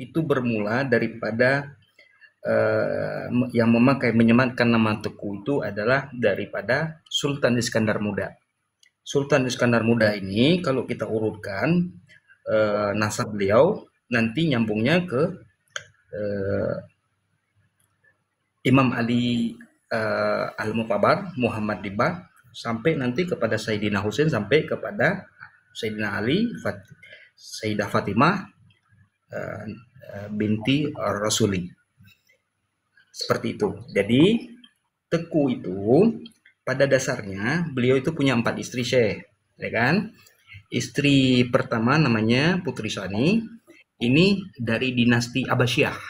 itu bermula daripada yang menyematkan nama Teku itu adalah daripada Sultan Iskandar Muda. Sultan Iskandar Muda ini kalau kita urutkan nasab beliau nanti nyambungnya ke eh, Imam Ali Al-Muqtabar, Muhammad Diba, sampai nanti kepada Sayyidina Husain, sampai kepada Sayyidina Ali, Sayyidah Fatimah eh, binti Rasuli. Seperti itu. Jadi Teku itu pada dasarnya beliau itu punya 4 istri, Syekh, ya kan? Istri pertama namanya Putri Sani, ini dari dinasti Abbasiyah.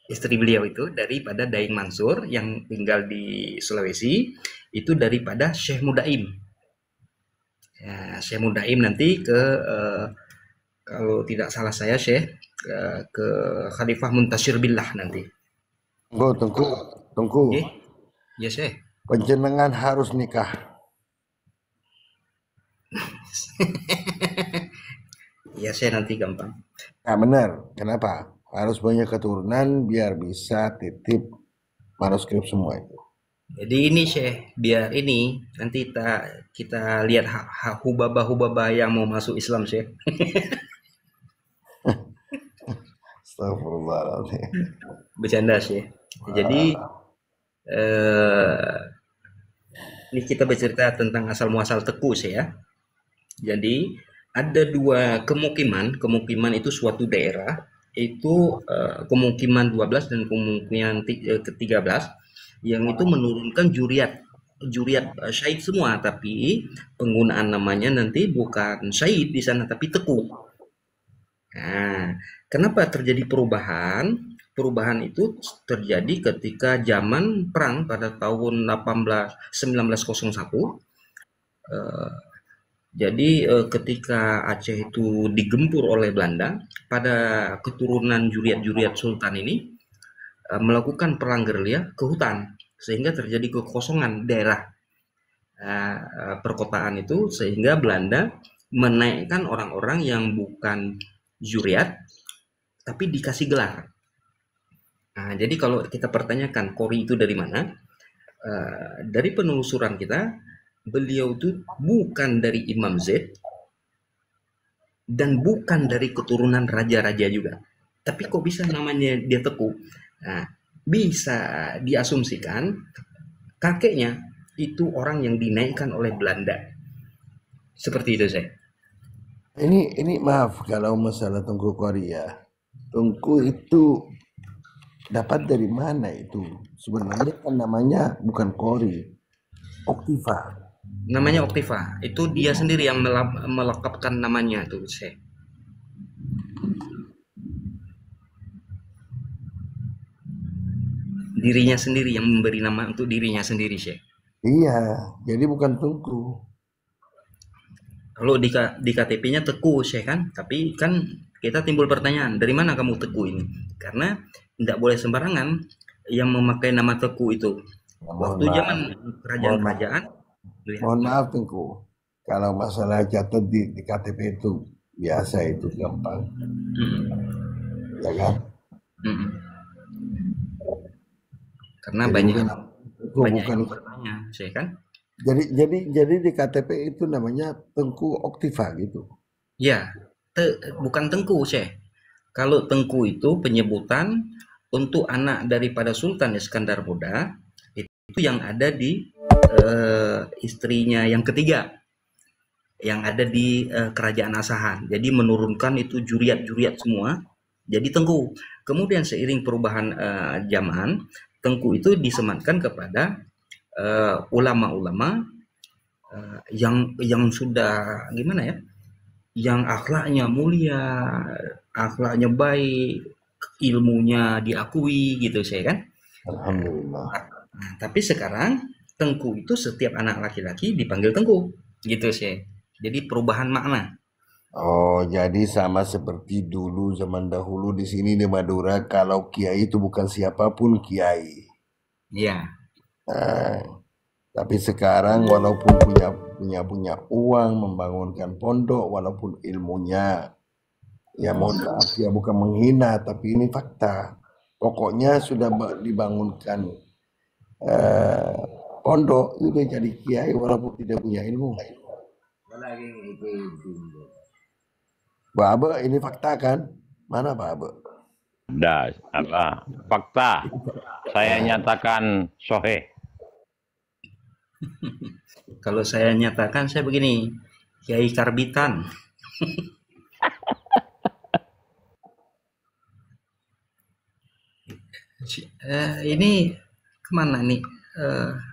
Istri beliau itu daripada Daeng Mansur yang tinggal di Sulawesi, itu daripada Syekh Mudaim. Ya, Syekh Mudaim nanti kalau tidak salah saya Syekh ke Khalifah Muntasir Billah nanti. Tunggu, tunggu, tunggu. Oke, ya Syekh. Panjenengan harus nikah. Ya Syekh nanti gampang. Nah, benar. Kenapa? Harus banyak keturunan biar bisa titip manuskrip semua itu. Jadi ini Syekh, biar ini nanti kita lihat hubaba-hubaba yang mau masuk Islam Syekh. Astagfirullahaladzim. Bercanda Syekh. Jadi eh, ini kita bercerita tentang asal muasal Teku sih ya. Jadi ada dua kemukiman, kemukiman itu suatu daerah itu kemukiman 12 dan kemukiman ke-13 yang itu menurunkan juriat juriat syahid semua, tapi penggunaan namanya nanti bukan syahid di sana tapi Teku. Nah, kenapa terjadi perubahan? Perubahan itu terjadi ketika zaman perang pada tahun 1901. Eh, jadi ketika Aceh itu digempur oleh Belanda, pada keturunan juriat-juriat Sultan ini melakukan perang gerilya ke hutan, sehingga terjadi kekosongan daerah perkotaan itu, sehingga Belanda menaikkan orang-orang yang bukan juriat tapi dikasih gelar. Nah, jadi kalau kita pertanyakan Kori itu dari mana? Dari penelusuran kita, beliau itu bukan dari Imam Zaid dan bukan dari keturunan raja-raja juga. Tapi kok bisa namanya dia Teku? Nah, bisa diasumsikan kakeknya itu orang yang dinaikkan oleh Belanda. Seperti itu saya. Ini maaf kalau masalah Tengku Korea. Tengku itu dapat dari mana itu? Sebenarnya kan namanya bukan Kori, Oktiva. Namanya Oktiva. Itu dia sendiri yang melekapkan namanya tuh saya. Dirinya sendiri yang memberi nama untuk dirinya sendiri saya. Iya, jadi bukan Tengku. Kalau di KTP-nya Teku saya kan, tapi kan kita timbul pertanyaan, dari mana kamu Teku ini? Karena tidak boleh sembarangan yang memakai nama Teku itu. Ya, Waktu zaman mohon maaf, kerajaan-kerajaan, ya, mohon maaf Tengku. Kalau masalah catat di KTP itu biasa itu gampang, ya kan? karena Jadi banyak bukan Tengku banyak bukan. yang bertanya, saya kan. Jadi di KTP itu namanya Tengku Oktiva gitu. Ya, bukan Tengku, saya. Kalau Tengku itu penyebutan untuk anak daripada Sultan Iskandar Muda itu yang ada di istrinya yang ketiga yang ada di kerajaan Asahan. Jadi menurunkan itu juriat-juriat semua jadi Tengku. Kemudian seiring perubahan zaman, Tengku itu disematkan kepada ulama-ulama yang sudah gimana ya? Yang akhlaknya mulia, akhlaknya baik, ilmunya diakui gitu saya kan. Alhamdulillah. Nah, tapi sekarang Tengku itu setiap anak laki-laki dipanggil Tengku gitu sih. Jadi perubahan makna. Oh, jadi sama seperti dulu zaman dahulu di sini di Madura, kalau kiai itu bukan siapapun kiai. Iya, Nah, tapi sekarang walaupun punya uang membangunkan pondok, walaupun ilmunya Ya mohon maaf ya, bukan menghina, tapi ini fakta. Pokoknya sudah dibangunkan eh, pondok, udah jadi kiai walaupun tidak punya ilmu. Pak Abe, ini fakta kan? Mana Pak Abe? Das, apa? Fakta. Saya nyatakan soheh. Kalau saya nyatakan saya begini, Kiai Karbitan. Ini kemana nih?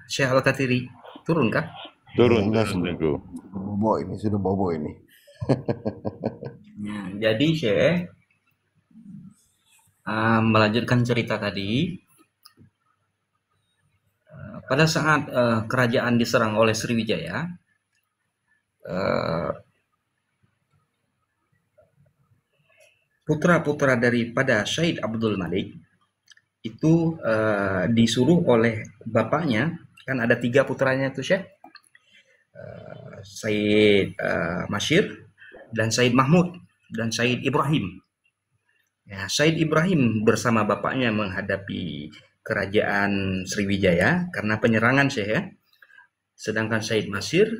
Syekh Al-Katiri turun kah? Turun, Enggak, turun tentu. bobo ini, sudah bobo ini. Nah, jadi Syekh melanjutkan cerita tadi. Pada saat kerajaan diserang oleh Sriwijaya, putra-putra daripada Syed Abdul Malik itu disuruh oleh bapaknya, kan ada 3 putranya itu Syekh, Said Masyir dan Said Mahmud dan Said Ibrahim. Ya, Said Ibrahim bersama bapaknya menghadapi kerajaan Sriwijaya karena penyerangan Syekh ya. Sedangkan Said Masyir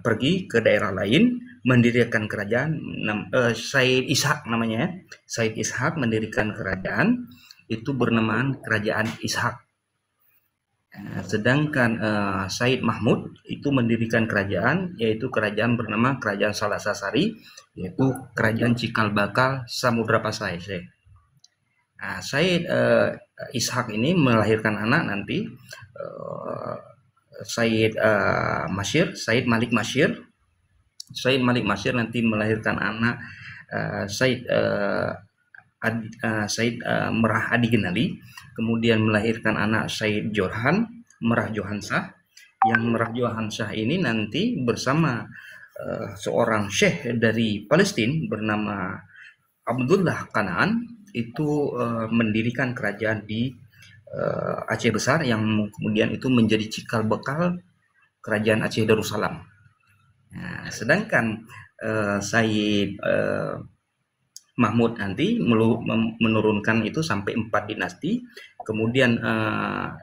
pergi ke daerah lain mendirikan kerajaan. Said Ishak namanya ya. Said Ishak mendirikan kerajaan itu bernamaan Kerajaan Ishak. Sedangkan Said Mahmud itu mendirikan kerajaan, yaitu kerajaan bernama Kerajaan Salasasari, yaitu Kerajaan Cikal Bakal Samudra Pasai. Nah, Said Ishak ini melahirkan anak nanti Said Masyir, Said Malik Masyir. Said Malik Masyir nanti melahirkan anak Said Merah Adi Genali, kemudian melahirkan anak Said Jorhan Merah Johansah. Yang Merah Johansah ini nanti bersama seorang syekh dari Palestina bernama Abdullah Kanaan itu mendirikan kerajaan di Aceh Besar yang kemudian itu menjadi cikal bakal kerajaan Aceh Darussalam. Nah, sedangkan Said Mahmud nanti menurunkan itu sampai 4 dinasti. Kemudian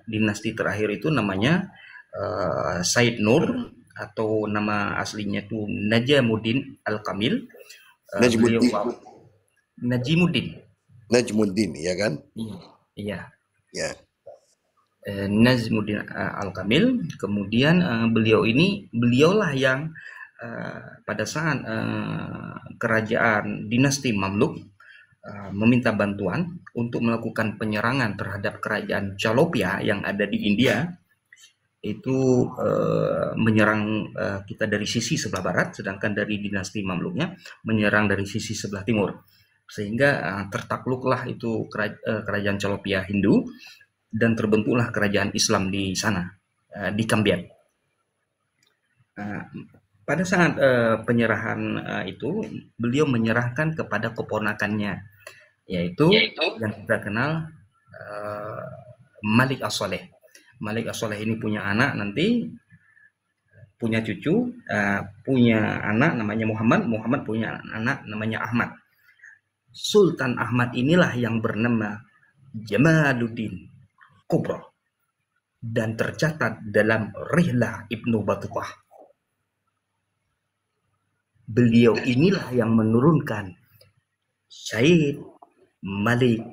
dinasti terakhir itu namanya Said Nur atau nama aslinya itu Najamuddin Al-Kamil. Najmuddin. Najmuddin, ya kan? Iya. Ya. Najmuddin Al-Kamil. Kemudian beliaulah yang pada saat kerajaan dinasti Mamluk meminta bantuan untuk melakukan penyerangan terhadap kerajaan Chalopia yang ada di India, itu menyerang kita dari sisi sebelah barat, sedangkan dari dinasti Mamluknya menyerang dari sisi sebelah timur, sehingga tertakluklah itu kerajaan Chalopia Hindu dan terbentuklah kerajaan Islam di sana, di Kambiat. Pada saat penyerahan itu, beliau menyerahkan kepada keponakannya, yaitu yang kita kenal Malik As-Saleh. Malik As-Saleh ini punya anak nanti, punya cucu, punya anak namanya Muhammad punya anak namanya Ahmad. Sultan Ahmad inilah yang bernama Jamaluddin Kubra dan tercatat dalam Rihlah Ibnu Battutah. Beliau inilah yang menurunkan Syed Malik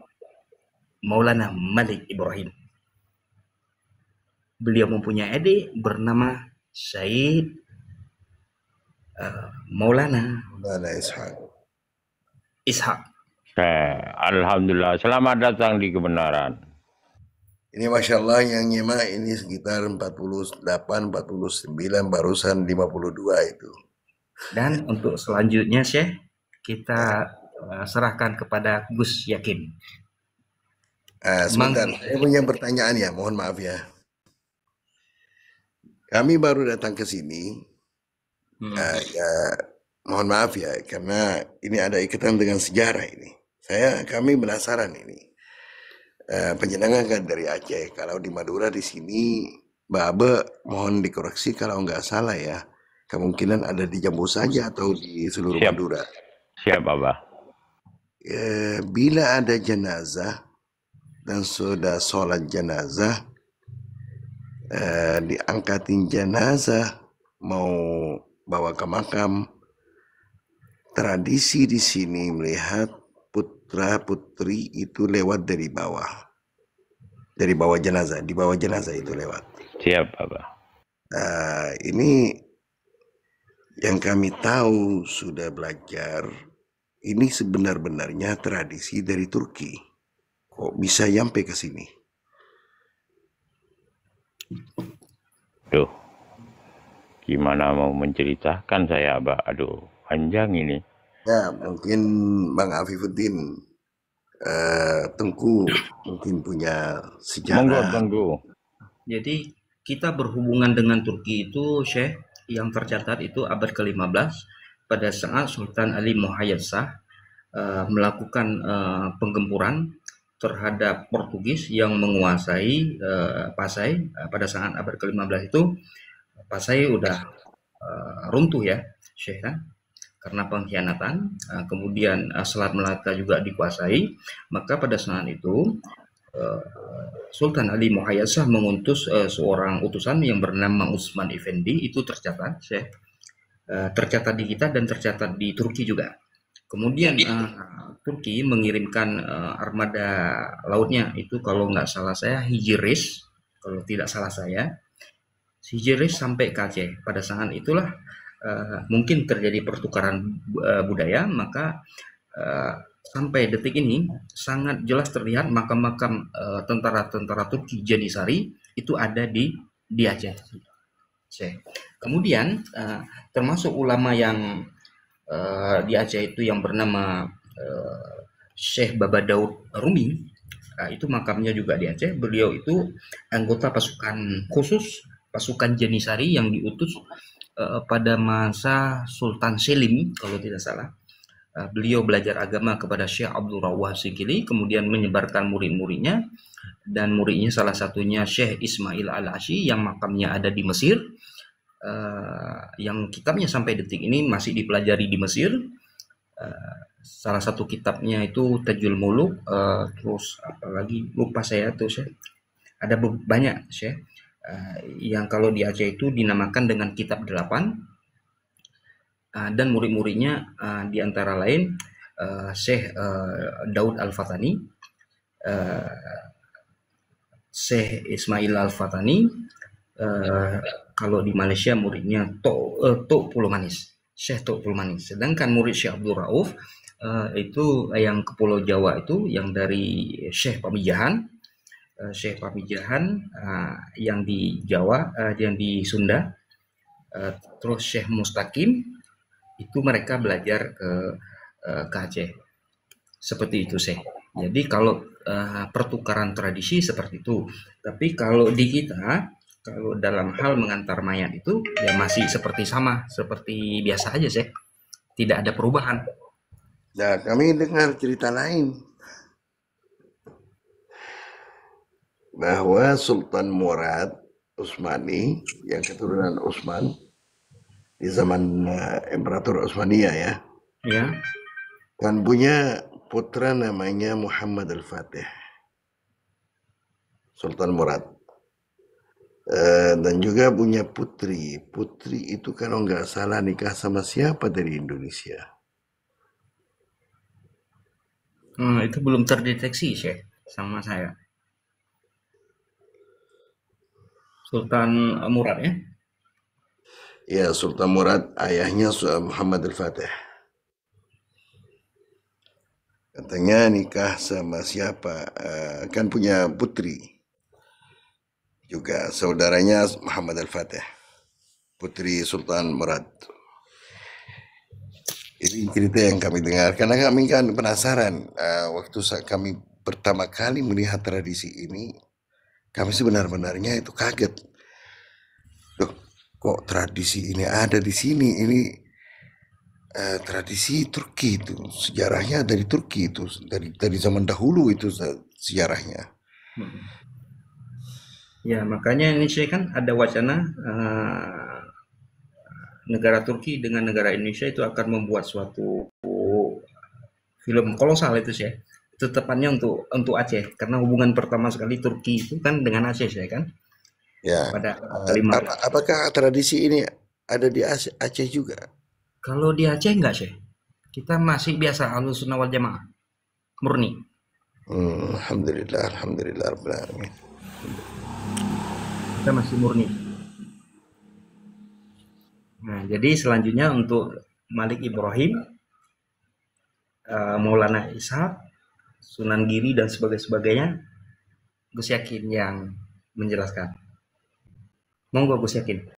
Maulana Malik Ibrahim. Beliau mempunyai adik bernama Syed Maulana Ishak. Alhamdulillah, selamat datang di kebenaran. Ini Masya Allah yang nyimak ini sekitar 48, 49, barusan 52 itu. Dan untuk selanjutnya Syekh, kita serahkan kepada Gus Yakin. Sebentar, saya punya pertanyaan ya, mohon maaf ya. Kami baru datang ke sini, ya mohon maaf ya, karena ini ada ikatan dengan sejarah ini. Kami penasaran ini. Penjenengan kan dari Aceh, kalau di Madura di sini, Mbak Abe mohon dikoreksi kalau nggak salah ya. Kemungkinan ada di Jambu saja atau di seluruh Madura. Siap, Abah. bila ada jenazah dan sudah sholat jenazah, diangkatin jenazah mau bawa ke makam, tradisi di sini melihat putra putri itu lewat dari bawah jenazah, di bawah jenazah itu lewat. Siap, Bapak. Ini yang kami tahu sudah belajar, ini sebenar-benarnya tradisi dari Turki. Kok bisa sampai ke sini? Duh, gimana mau menceritakan saya, Pak? Aduh, panjang ini. Ya, mungkin Bang Afifuddin, Tengku mungkin punya Monggo, sejarah. Tengku. Jadi kita berhubungan dengan Turki itu, Syekh, yang tercatat itu abad ke-15 pada saat Sultan Ali Muhayyad Shah melakukan penggempuran terhadap Portugis yang menguasai Pasai. Pada saat abad ke-15 itu Pasai udah runtuh ya, Syekh, kan? Karena pengkhianatan. Kemudian Selat Melaka juga dikuasai. Maka pada saat itu Sultan Ali Muhayyad Shah mengutus seorang utusan yang bernama Utsman Effendi, itu tercatat, Syekh. Tercatat di kita dan tercatat di Turki juga. Kemudian Turki mengirimkan armada lautnya, itu kalau nggak salah saya Hijiris, kalau tidak salah saya Hijiris sampai ke Aceh. Pada saat itulah mungkin terjadi pertukaran budaya, maka sampai detik ini sangat jelas terlihat makam-makam tentara-tentara Turki Janissary itu ada di Aceh. Kemudian termasuk ulama yang di Aceh itu yang bernama Syekh Baba Daud Rumi, itu makamnya juga di Aceh. Beliau itu anggota pasukan khusus, pasukan Janissary yang diutus pada masa Sultan Selim kalau tidak salah. Beliau belajar agama kepada Syekh Abdul Rawah Sikili, kemudian menyebarkan murid-muridnya, dan muridnya salah satunya Syekh Ismail Al-Ashi yang makamnya ada di Mesir, yang kitabnya sampai detik ini masih dipelajari di Mesir. Salah satu kitabnya itu Tajul Muluk, terus apalagi lupa saya tuh, Syekh. Ada banyak, Syekh, yang kalau di Aceh itu dinamakan dengan Kitab 8. Dan murid-muridnya di antara lain Syekh Daud Al-Fatani, Syekh Ismail Al-Fatani, kalau di Malaysia muridnya Tok Pulau Manis, Syekh Tok Pulau Manis. Sedangkan murid Syekh Abdul Rauf itu yang ke Pulau Jawa itu yang dari Syekh Pamijahan, Syekh Pamijahan yang di Jawa, yang di Sunda, terus Syekh Mustaqim itu mereka belajar ke Aceh. Seperti itu, Syekh. Jadi kalau pertukaran tradisi seperti itu. Tapi kalau di kita, kalau dalam hal mengantar mayat itu ya masih seperti sama, seperti biasa aja, Syekh. Tidak ada perubahan. Nah, kami dengar cerita lain bahwa Sultan Murad Utsmani yang keturunan Utsman di zaman Imperator Utsmania Ya. kan punya putra namanya Muhammad Al-Fatih, Sultan Murad, dan juga punya putri. Putri itu kalau nggak salah nikah sama siapa dari Indonesia. Itu belum terdeteksi, Syekh, sama saya. Sultan Murad ya? Ya, Sultan Murad ayahnya Muhammad Al-Fatih. Katanya nikah sama siapa, kan punya putri juga, saudaranya Muhammad Al-Fatih, putri Sultan Murad. Ini cerita yang kami dengar karena kami kan penasaran. Waktu kami pertama kali melihat tradisi ini, kami sebenarnya itu kaget. Loh, kok tradisi ini ada di sini? Ini tradisi Turki, itu sejarahnya dari Turki, itu dari zaman dahulu itu sejarahnya. Ya, makanya ini saya kan ada wacana negara Turki dengan negara Indonesia itu akan membuat suatu film kolosal itu sih. Itu tepatnya untuk Aceh karena hubungan pertama sekali Turki itu kan dengan Aceh ya kan Ya. pada kelima. Apakah tradisi ini ada di Aceh juga? Kalau di Aceh enggak sih. Kita masih biasa Ahlussunnah wal Jamaah murni. Alhamdulillah, alhamdulillah rabbil alamin. Kita masih murni. Nah, jadi selanjutnya untuk Malik Ibrahim, Maulana Ishaq, Sunan Giri dan sebagainya, Gus Yakin yang menjelaskan. Monggo Gus Yakin.